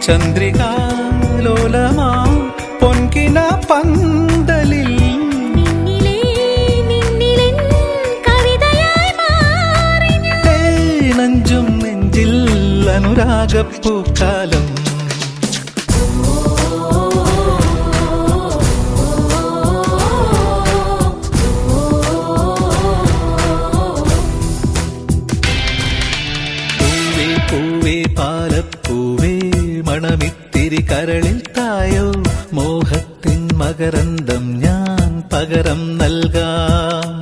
ചന്ദ്രികാലോലമാം പൊൻകിന പന്തലിൽ തേനഞ്ചും നെഞ്ചിൽ അനുരാഗപ്പൂക്കാലം. പൂവേ പാലപ്പൂവേ മണമിത്തിരി കരളിൽ തായോ, മോഹത്തിൻ മകരന്തം ഞാൻ പകരം നൽകാം.